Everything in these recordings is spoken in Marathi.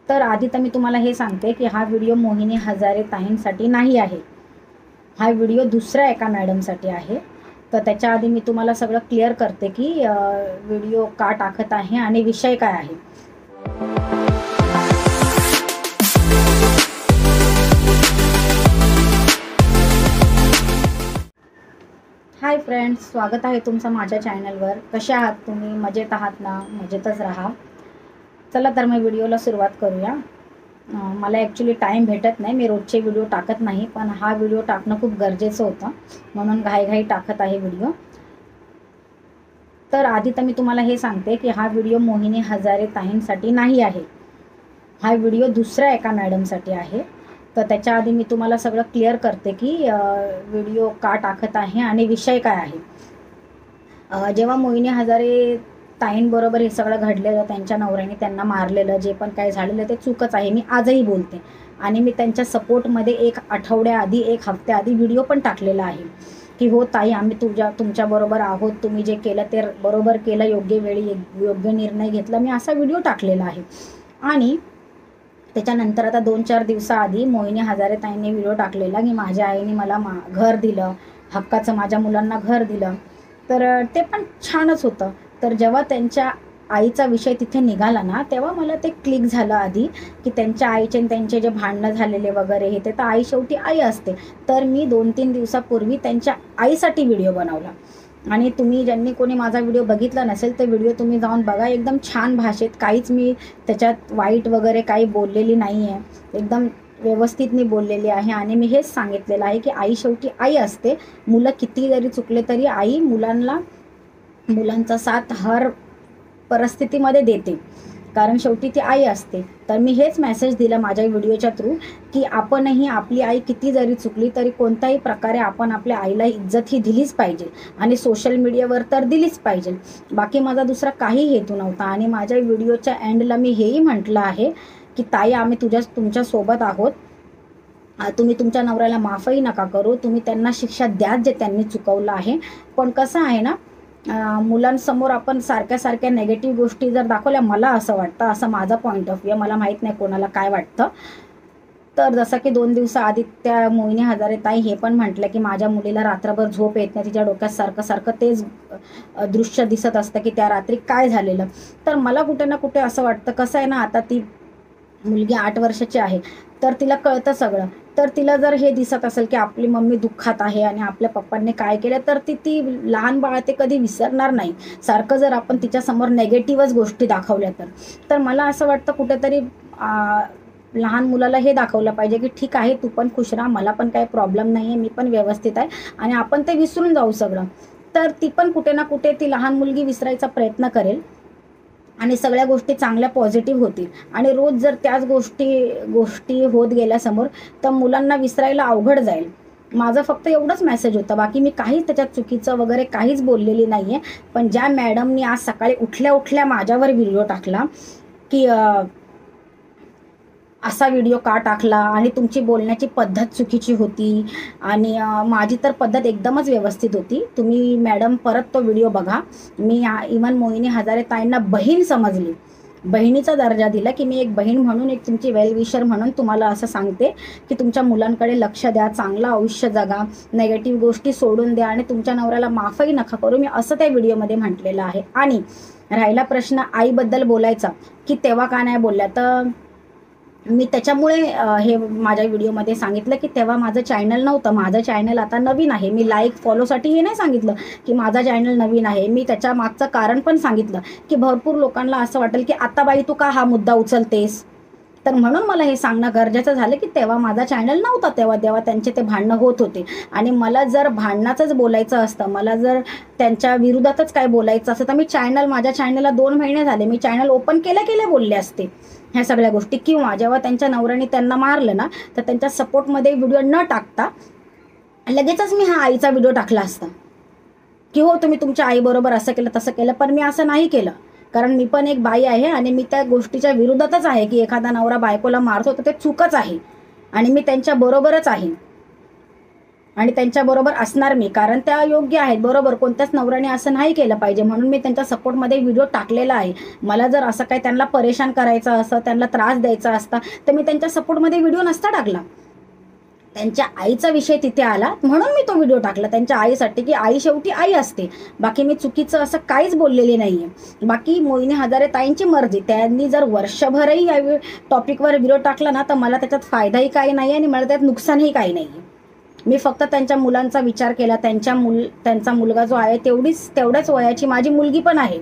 तर आधी तर मी तुम्हाला हे सांगते की हा व्हिडिओ मोहिनी हजारे ताईंसाठी नाही आहे. हा व्हिडिओ दुसऱ्या एका मॅडमसाठी आहे. तर त्याच्या आधी मी तुम्हाला सगळं क्लिअर करते की व्हिडिओ का टाकत आहे आणि विषय काय आहे. हाय फ्रेंड्स, स्वागत आहे तुमचं माझ्या चॅनलवर. कसे आहात तुम्ही? मजेत आहात ना? मजेतच राहा. चला तर मग व्हिडिओला सुरुवात करूया. मला ॲक्च्युली टाईम भेटत नाही, मी रोजचे व्हिडिओ टाकत नाही, पण हा व्हिडिओ टाकणं खूप गरजेचं होतं म्हणून घाईघाई टाकत आहे व्हिडिओ. तर आधी तर मी तुम्हाला हे सांगते की हा व्हिडिओ मोहिनी हजारे ताईंसाठी नाही आहे. हा व्हिडिओ दुसऱ्या एका मॅडमसाठी आहे. तर त्याच्या आधी मी तुम्हाला सगळं क्लिअर करते की व्हिडिओ का टाकत आहे आणि विषय काय आहे. जेव्हा मोहिनी हजारे ताईंबरोबर हे सगळं घडलेलं, त्यांच्या नवऱ्याने त्यांना मारलेलं, जे पण काही झालेलं ते चूकच आहे. मी आजही बोलते आणि मी त्यांच्या सपोर्टमध्ये एक आठवड्याआधी, एक हफ्त्याआधी व्हिडिओ पण टाकलेला आहे की हो ताई, आम्ही तुमच्याबरोबर आहोत, तुम्ही जे केलं ते बरोबर केलं, योग्य वेळी योग्य निर्णय घेतला, मी असा व्हिडिओ टाकलेला आहे. आणि त्याच्यानंतर आता 2-4 दिवसाआधी मोहिनी हजारे ताईंनी व्हिडिओ टाकलेला की माझ्या आईने मला घर दिलं, हक्काचं माझ्या मुलांना घर दिलं. तर ते पण छानच होतं. तर जेव्हा त्यांच्या आईचा विषय तिथे निघाला ना, तेव्हा मला ते क्लिक झालं आधी की त्यांच्या आईचे आणि त्यांचे जे भांडणं झालेले वगैरे हे, ते तर आई शेवटी आई असते. तर मी 2-3 दिवसापूर्वी त्यांच्या आईसाठी व्हिडिओ बनवला. आणि तुम्ही ज्यांनी कोणी माझा व्हिडिओ बघितला नसेल तर व्हिडिओ तुम्ही जाऊन बघा. एकदम छान भाषेत, काहीच मी त्याच्यात वाईट वगैरे काही बोललेली नाही आहे, एकदम व्यवस्थित मी बोललेली आहे. आणि मी हेच सांगितलेलं आहे की आई शेवटी आई असते. मुलं किती जरी चुकले तरी आई मुलांचा साथ हर परिस्थितीमध्ये देते, कारण शेवटी ती आई असते. तर मी हेच मेसेज दिला माझ्या व्हिडिओच्या थ्रू की आपणही, आपली आई किती जरी चुकली तरी कोणत्याही प्रकारे आपण आपल्या आईला इज्जत ही दिलीच पाहिजे आणि सोशल मीडियावर तर दिलीच पाहिजे. बाकी माझा दुसरा काही हेतू नव्हता. आणि माझ्या व्हिडिओच्या एंडला मी हेही म्हटलं आहे की ताई, आम्ही तुमच्यासोबत आहोत. तुम्ही तुमच्या नवऱ्याला माफही नका करू, तुम्ही त्यांना शिक्षा द्या जे त्यांनी चुकवलं आहे. पण कसं आहे ना, मुलांसमोर आपण सारख्या नेगेटिव्ह गोष्टी जर दाखवल्या, मला असं वाटतं, असं माझा पॉईंट ऑफ व्ह्यू, मला माहीत नाही कोणाला काय वाटतं. तर जसं की 2 दिवसाआधी त्या मोहिनी हजारे ताई हे पण म्हटलं की माझ्या मुलीला रात्रभर झोप येत नाही, तिच्या डोक्यात सारखं तेच दृश्य दिसत असतं की त्या रात्री काय झालेलं. तर मला कुठे ना कुठे असं वाटतं, कसं आहे ना, आता ती मुलगी 8 वर्षाची आहे, तर तिला कळतं सगळं. तर तिला जर हे दिसत असेल की आपली मम्मी दुःखात आहे आणि आपल्या पप्पांनी काय केलं, तर ती लहान बाळ ते कधी विसरणार नाही. सारखं जर आपण तिच्यासमोर नेगेटिव्हच गोष्टी दाखवल्या तर मला असं वाटतं कुठेतरी लहान मुलाला हे दाखवलं पाहिजे की ठीक आहे, तू पण खुश राहा, मला पण काही प्रॉब्लेम नाही आहे, मी पण व्यवस्थित आहे आणि आपण ते विसरून जाऊ सगळं. तर ती पण कुठे ना कुठे, ती लहान मुलगी विसरायचा प्रयत्न करेल आणि सगळ्या गोष्टी चांगल्या पॉझिटिव्ह होतील. आणि रोज जर त्याच गोष्टी होत गेल्या समोर, तर मुलांना विसरायला अवघड जाईल. माझं फक्त एवढंच मेसेज होतं, बाकी मी काहीच त्याच्यात चुकीचं वगैरे काहीच बोललेली नाही आहे. पण ज्या मॅडमनी आज सकाळी उठल्या माझ्यावर व्हिडिओ टाकला की असा व्हिडिओ का टाकला आणि तुमची बोलण्याची पद्धत चुकीची होती, आणि माझी तर पद्धत एकदमच व्यवस्थित होती. तुम्ही मॅडम परत तो व्हिडिओ बघा. मी इव्हन मोहिनी हजारे ताईंना बहीण समजली, बहिणीचा दर्जा दिला की मी एक बहीण म्हणून, एक तुमची वेल विशर म्हणून तुम्हाला असं सांगते की तुमच्या मुलांकडे लक्ष द्या, चांगलं आयुष्य जगा, नेगेटिव्ह गोष्टी सोडून द्या आणि तुमच्या नवऱ्याला माफही नका करू, मी असं त्या व्हिडिओमध्ये म्हटलेलं आहे. आणि राहिला प्रश्न आईबद्दल बोलायचा की तेव्हा का नाही बोलल्या, तर मी त्याच्यामुळे हे माझ्या व्हिडिओमध्ये सांगितलं की तेव्हा माझं चॅनल नव्हतं. माझं चॅनल आता नवीन आहे. मी लाईक फॉलोसाठी हे नाही सांगितलं की माझा चॅनल नवीन आहे. मी त्याच्या मागचं कारण पण सांगितलं की भरपूर लोकांना असं वाटेल की आता बाई तू का हा मुद्दा उचलतेस. तर म्हणून मला हे सांगणं गरजेचं झालं की तेव्हा माझा चॅनल नव्हता, तेव्हा त्यांचे ते भांडणं होत होते. आणि मला जर भांडणाचंच बोलायचं असतं, मला जर त्यांच्या विरोधातच काय बोलायचं असतं, तर मी माझ्या चॅनलला 2 महिने झाले, मी चॅनल ओपन केल्या बोलले असते ह्या सगळ्या गोष्टी. किंवा जेव्हा त्यांच्या नवऱ्याने त्यांना मारलं ना, तर त्यांच्या सपोर्टमध्ये व्हिडिओ न टाकता लगेचच मी हा आईचा व्हिडिओ टाकला असता की हो, तुम्ही तुमच्या आईबरोबर असं केलं तसं केलं. पण मी असं नाही केलं, कारण मी पण एक बाई आहे आणि मी त्या गोष्टीच्या विरोधातच आहे की एखादा नवरा बायकोला मारतो तर ते चूकच आहे आणि मी त्यांच्या बरोबरच आहे. आणि त्यांच्याबरोबर असणार मी, कारण त्या योग्य आहेत. बरोबर, कोणत्याच नवऱ्याने असं नाही केलं पाहिजे म्हणून मी त्यांच्या सपोर्टमध्ये व्हिडिओ टाकलेला आहे. मला जर असं काही त्यांना परेशान करायचं असं, त्यांना त्रास द्यायचा असता तर मी त्यांच्या सपोर्टमध्ये व्हिडिओ नसता टाकला. त्यांच्या आईचा विषय तिथे आला म्हणून मी तो व्हिडिओ टाकला त्यांच्या आईसाठी, की आई शेवटी आई असते. बाकी मी चुकीचं असं काहीच बोललेले नाही आहे. बाकी मोहिनी हजारे ताईंची मर्जी, त्यांनी जर वर्षभरही या टॉपिकवर व्हिडिओ टाकला ना तर मला त्याच्यात फायदाही काही नाही आणि मला त्यात नुकसानही काही नाही. मी फक्त त्यांच्या मुलांचा विचार केला. त्यांचा मुलगा जो आहे तेवढ्याच वयाची माझी मुलगी पण आहे.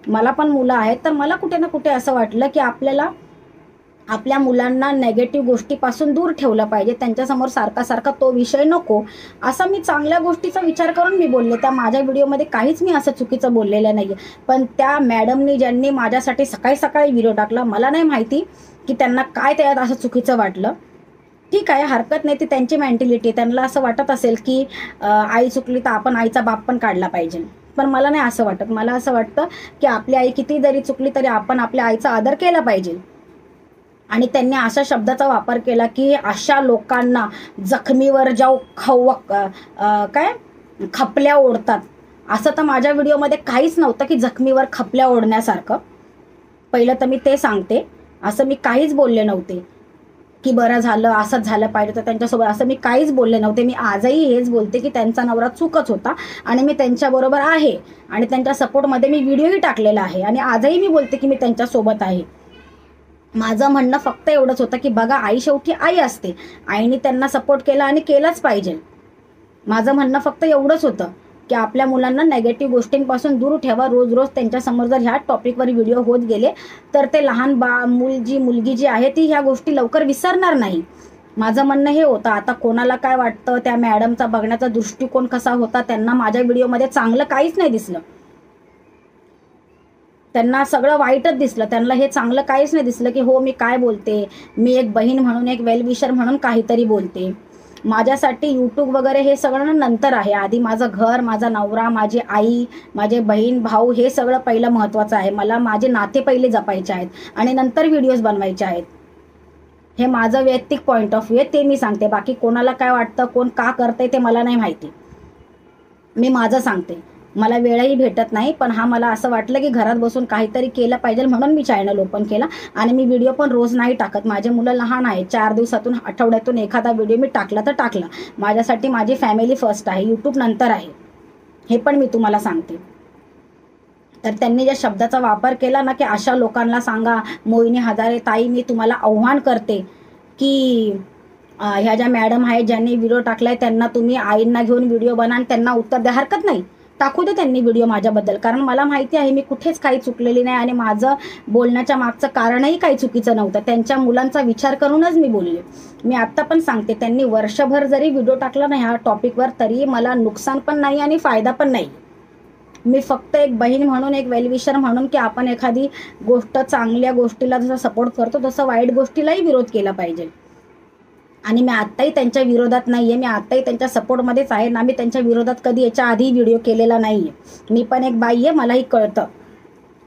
मला पण मुलं आहेत. तर मला कुठे ना कुठे असं वाटलं की आपल्या मुलांना नेगेटिव्ह गोष्टीपासून दूर ठेवलं पाहिजे. त्यांच्यासमोर सारखा तो विषय नको, असा मी चांगल्या गोष्टीचा विचार करून मी बोलले. त्या माझ्या व्हिडिओमध्ये काहीच मी असं चुकीचं बोललेलं नाही. पण त्या मॅडमनी ज्यांनी माझ्यासाठी सकाळी व्हिडिओ टाकला, मला नाही माहिती की त्यांना काय त्यात असं चुकीचं वाटलं. ठीक आहे, हरकत नाही, ती त्यांची मेंटॅलिटी. त्यांना असं वाटत असेल की आई चुकली तर आपण आईचा बाप पण काढला पाहिजे. पण मला नाही असं वाटत. मला असं वाटतं की आपली आई किती जरी चुकली तरी आपण आपल्या आईचा आदर केला पाहिजे. आणि त्यांनी अशा शब्दाचा वापर केला की अशा लोकांना जखमीवर जाऊ खपल्या ओढतात. असं तर माझ्या व्हिडिओमध्ये काहीच नव्हतं की जखमीवर खपल्या ओढण्यासारखं. पहिलं तर मी ते सांगते, असं मी काहीच बोलले नव्हते की बरं झालं असंच झालं पाहिजे तर त्यांच्यासोबत, असं मी काहीच बोलले नव्हते. मी आजही हेच बोलते की त्यांचा नवरा चूकच होता आणि मी त्यांच्याबरोबर आहे आणि त्यांच्या सपोर्टमध्ये मी व्हिडिओही टाकलेला आहे आणि आजही मी बोलते की मी त्यांच्यासोबत आहे. माझं म्हणणं फक्त एवढंच होतं की बघा, आई शेवटी आई असते. आईने त्यांना सपोर्ट केला आणि केलाच पाहिजे. माझं म्हणणं फक्त एवढंच होतं की आपल्या मुलांना नेगेटिव्ह गोष्टींपासून दूर ठेवा. रोज त्यांच्यासमोर जर ह्या टॉपिकवर व्हिडिओ होत गेले तर ते लहान मुलगी जी आहे ती ह्या गोष्टी लवकर विसरणार नाही. माझं म्हणणं हे होतं. आता कोणाला काय वाटतं, त्या मॅडमचा बघण्याचा दृष्टिकोन कसा होता, त्यांना माझ्या व्हिडिओमध्ये चांगलं काहीच नाही दिसलं. त्यांना सगळं वाईटच दिसलं. त्यांना हे चांगलं काहीच नाही दिसलं की हो मी काय बोलते, मी एक बहीण म्हणून, एक वेलविशर म्हणून काहीतरी बोलते. माझ्यासाठी यूट्यूब वगैरे हे सगळं नंतर आहे. आधी माझं घर, माझा नवरा, माझी आई, माझे बहीण भाऊ हे सगळं पहिलं महत्त्वाचं आहे. मला माझे नाते पहिले जपायचे आहेत आणि नंतर व्हिडिओज बनवायचे आहेत. हे माझं वैयक्तिक पॉईंट ऑफ व्ह्यू आहे, ते मी सांगते. बाकी कोणाला काय वाटतं, कोण का करतंय ते मला नाही माहिती. मी माझं सांगते. मला वेळही भेटत नाही, पण मला असं वाटलं की घरात बसून काहीतरी केलं पाहिजे म्हणून मी चॅनल ओपन केला आणि मी व्हिडिओ पण रोज नाही टाकत. माझे मुलं लहान आहेत. 4 दिवसातून, आठवड्यातून एखादा व्हिडिओ मी टाकला तर टाकला. माझ्यासाठी माझी फॅमिली फर्स्ट आहे, यूट्यूब नंतर आहे, हे पण मी तुम्हाला सांगते. तर त्यांनी ज्या शब्दाचा वापर केला ना की अशा लोकांना सांगा, मोहिनी हजारे ताई मी तुम्हाला आव्हान करते की ह्या ज्या मॅडम आहेत ज्यांनी व्हिडिओ टाकलाय त्यांना तुम्ही आईंना घेऊन व्हिडिओ बना आणि त्यांना उत्तर द्या. हरकत नाही, टाकू दे त्यांनी व्हिडिओ माझ्याबद्दल, कारण मला माहिती आहे मी कुठेच काही चुकलेली नाही आणि माझं बोलण्याच्या मागचं कारणही काही चुकीचं नव्हतं. त्यांच्या मुलांचा विचार करूनच मी बोलले. मी आत्ता पण सांगते, त्यांनी वर्षभर जरी व्हिडिओ टाकला ना ह्या टॉपिकवर तरी मला नुकसान पण नाही आणि फायदा पण नाही. मी फक्त एक बहीण म्हणून, एक वेलविशर म्हणून की आपण एखादी गोष्ट, चांगल्या गोष्टीला जसं सपोर्ट करतो तसं वाईट गोष्टीलाही विरोध केला पाहिजे. आणि मी आत्ताही त्यांच्या विरोधात नाही आहे, मी आत्ताही त्यांच्या सपोर्टमध्येच आहे ना. मी त्यांच्या विरोधात कधी याच्या आधी व्हिडिओ केलेला नाही आहे. मी पण एक बाई आहे, मलाही कळतं.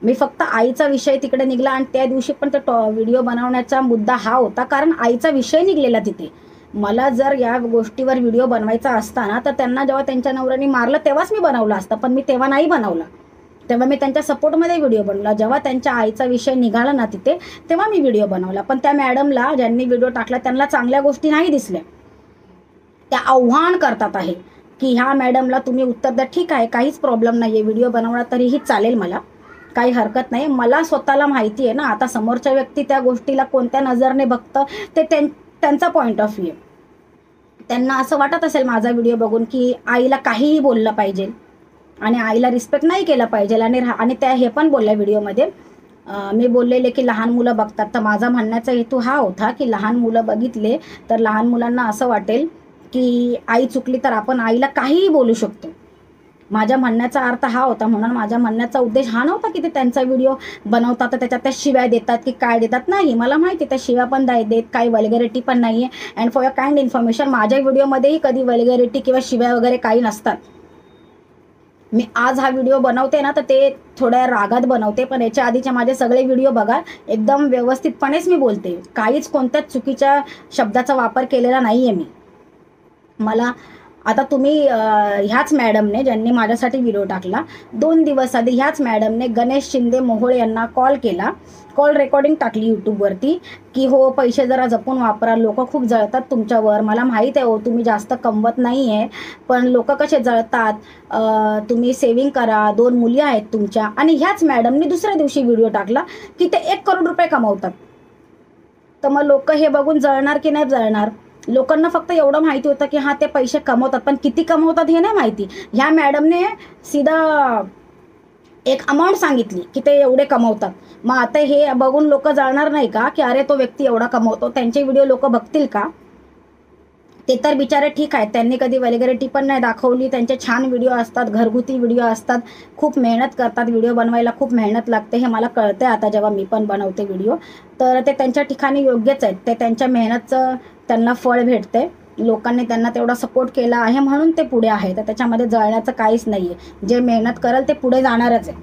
मी फक्त आईचा विषय तिकडे निघाला आणि त्या दिवशी पण तो व्हिडिओ बनवण्याचा मुद्दा हा होता कारण आईचा विषय निघलेला तिथे. मला जर या गोष्टीवर व्हिडिओ बनवायचा असता ना तर त्यांना जेव्हा त्यांच्या नवऱ्याने मारलं तेव्हाच मी बनवला असता, पण मी तेव्हा नाही बनवला. तेव्हा मी त्यांच्या सपोर्टमध्ये व्हिडिओ बनवला. जेव्हा त्यांच्या आईचा विषय निघाला ना तिथे तेव्हा मी व्हिडिओ बनवला. पण त्या मॅडमला ज्यांनी व्हिडिओ टाकला त्यांना चांगल्या गोष्टी नाही दिसल्या. त्या आव्हान करतात आहे की ह्या मॅडमला तुम्ही उत्तर द्या. ठीक आहे, काहीच प्रॉब्लेम नाही आहे, व्हिडिओ बनवला तरीही चालेल, मला काही हरकत नाही. मला स्वतःला माहिती आहे ना आता समोरच्या व्यक्ती त्या गोष्टीला कोणत्या नजरने बघतं ते त्यांचा पॉईंट ऑफ व्ह्यू. त्यांना असं वाटत असेल माझा व्हिडिओ बघून की आईला काहीही बोललं पाहिजे आणि आईला रिस्पेक्ट नाही केला पाहिजे. आणि त्या हे पण बोलल्या व्हिडिओमध्ये, मी बोललेले की लहान मुलं बघतात. तर माझा म्हणण्याचा हेतू हा होता की लहान मुलं बघितले तर लहान मुलांना असं वाटेल की आई चुकली तर आपण आईला काहीही बोलू शकतो. माझ्या म्हणण्याचा अर्थ हा होता. म्हणून माझ्या म्हणण्याचा उद्देश हा नव्हता की ते त्यांचा व्हिडिओ बनवतात तर त्याच्यात त्या शिव्या देतात की काय देतात. नाही, मला माहिती त्या शिव्या पण देत, काही वल्गॅरिटी पण नाही आहे. And for your kind information, माझ्या व्हिडिओमध्येही कधी वल्गॅरिटी किंवा शिव्या वगैरे काही नसतात. मी आज हा व्हिडिओ बनवते ना तर ते थोड्या रागात बनवते, पण याच्या आधीचे माझे सगळे व्हिडिओ बघा, एकदम व्यवस्थितपणेच मी बोलते. काहीच कोणत्याच चुकीच्या शब्दाचा वापर केलेला नाही आहे मी. मला आता तुम्ही ह्याच मॅडमने, ज्यांनी माझ्यासाठी व्हिडिओ टाकला, 2 दिवस आधी ह्याच मॅडमने गणेश शिंदे मोहोळे यांना कॉल केला, कॉल रेकॉर्डिंग टाकली यूट्यूबवरती की हो पैसे जरा जपून वापरा, लोक खूप जळतात तुमच्यावर, मला माहीत आहे हो तुम्ही जास्त कमवत नाही आहे पण लोक कसे जळतात, तुम्ही सेविंग करा, 2 मुली आहेत तुमच्या. आणि ह्याच मॅडमने दुसऱ्या दिवशी व्हिडिओ टाकला की ते 1 करोड रुपये कमावतात. तर मग लोक हे बघून जळणार की नाही जळणार? लोकांना फक्त एवढं माहिती होतं की हां ते पैसे कमवतात, पण किती कमवतात हे नाही माहिती. ह्या मॅडमने सीधा एक अमाऊंट सांगितली की ते एवढे कमवतात. मग आता हे बघून लोक जाणणार नाही का की अरे तो व्यक्ती एवढा कमवतो, त्यांचे व्हिडिओ लोक बघतील का? ते तर बिचारे ठीक आहेत, त्यांनी कधी वल्गॅरिटी पण नाही दाखवली, त्यांचे छान व्हिडिओ असतात, घरगुती व्हिडिओ असतात, खूप मेहनत करतात, व्हिडिओ बनवायला खूप मेहनत लागते, हे मला कळतंय आता जेव्हा मी पण बनवते व्हिडिओ. तर ते त्यांच्या ठिकाणी योग्यच आहेत, ते त्यांच्या मेहनतचं त्यांना फळ भेटते, लोकांनी त्यांना तेवढा सपोर्ट केला आहे म्हणून ते पुढे आहे. तर त्याच्यामध्ये जळण्याचं काहीच नाही आहे, जे मेहनत करेल ते पुढे जाणारच आहे,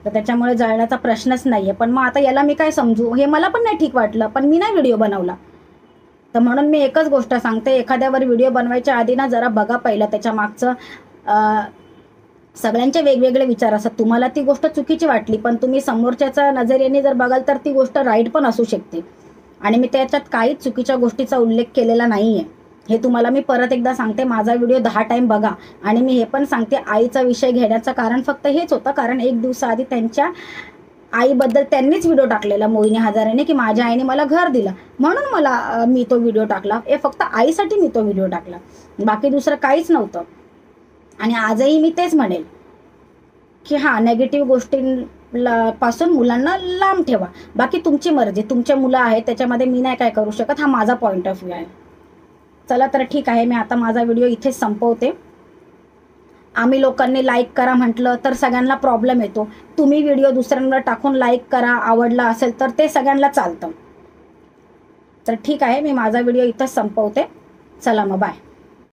तर त्याच्यामुळे जळण्याचा प्रश्नच नाही आहे. पण मग आता याला मी काय समजू, हे मला पण नाही ठीक वाटलं, पण मी नाही व्हिडिओ बनवला. तर म्हणून मी एकच गोष्ट सांगते, एखाद्यावर व्हिडिओ बनवायच्या आधी ना जरा बघा पहिलं त्याच्या मागचं. सगळ्यांचे वेगवेगळे विचार असतात, तुम्हाला ती गोष्ट चुकीची वाटली पण तुम्ही समोरच्याच्या नजरेने जर बघाल तर ती गोष्ट राईट पण असू शकते. आणि मी त्याच्यात काहीच चुकीच्या गोष्टीचा उल्लेख केलेला नाही आहे, हे तुम्हाला मी परत एकदा सांगते. माझा व्हिडिओ 10 टाईम बघा. आणि मी हे पण सांगते, आईचा विषय घेण्याचं कारण फक्त हेच होतं, कारण 1 दिवसाआधी त्यांच्या आईबद्दल त्यांनीच व्हिडिओ टाकलेला मोहिनी हजारेने की माझ्या आईने मला घर दिलं म्हणून मी तो व्हिडिओ टाकला. हे फक्त आईसाठी मी तो व्हिडिओ टाकला, बाकी दुसरं काहीच नव्हतं. आणि आजही मी तेच म्हणेल की हां, नेगेटिव्ह गोष्टींपासून मुलांना लांब ठेवा. बाकी तुमची मर्जी, तुमचे मुलं आहेत त्याच्यामध्ये मी नाही काय करू शकत, हा माझा पॉईंट ऑफ व्ह्यू आहे. चला तर ठीक आहे, मी आता माझा व्हिडिओ इथेच संपवते. आम्ही लोकांनी लाईक करा म्हटलं तर सगळ्यांना प्रॉब्लेम येतो. तुम्ही व्हिडिओ दुसऱ्यांना टाकून लाईक करा, आवडला असेल तर ते सगळ्यांना चालतं. तर ठीक आहे, मी माझा व्हिडिओ इथंच संपवते. चला मग बाय.